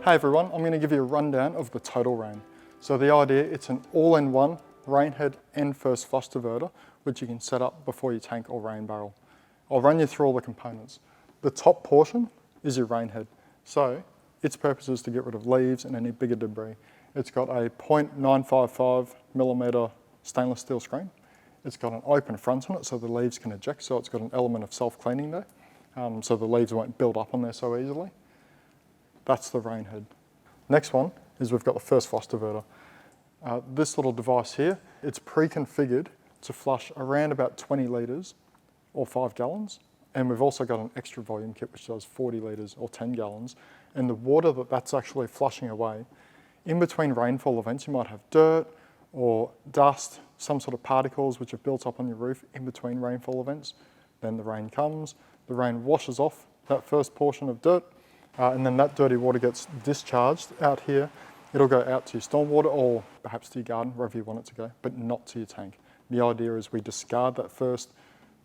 Hey everyone, I'm going to give you a rundown of the Total Rain. So the idea, it's an all-in-one rain head and first flush diverter, which you can set up before your tank or rain barrel. I'll run you through all the components. The top portion is your rain head. So its purpose is to get rid of leaves and any bigger debris. It's got a 0.955mm stainless steel screen. It's got an open front on it so the leaves can eject, so it's got an element of self-cleaning there, so the leaves won't build up on there so easily. That's the rain head. Next one is we've got the first flush diverter. This little device here, it's pre-configured to flush around about 20 litres or 5 gallons. And we've also got an extra volume kit which does 40 litres or 10 gallons. And the water that's actually flushing away, in between rainfall events, you might have dirt or dust, some sort of particles which have built up on your roof in between rainfall events. Then the rain comes, the rain washes off that first portion of dirt, and then that dirty water gets discharged out here. It'll go out to your stormwater or perhaps to your garden, wherever you want it to go, but not to your tank. The idea is we discard that first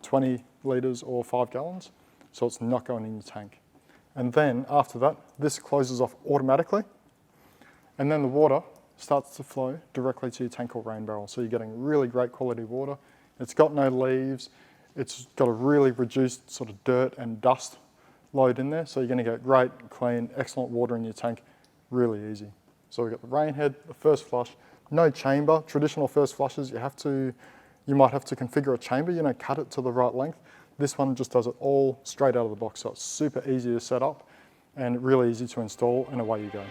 20 litres or 5 gallons, so it's not going in your tank. And then after that, this closes off automatically, and then the water starts to flow directly to your tank or rain barrel. So you're getting really great quality water. It's got no leaves. It's got a really reduced sort of dirt and dust load in there. So you're gonna get great, clean, excellent water in your tank, really easy. So we've got the rain head, the first flush, no chamber. Traditional first flushes, you might have to configure a chamber, cut it to the right length. This one just does it all straight out of the box. So it's super easy to set up and really easy to install, and away you go.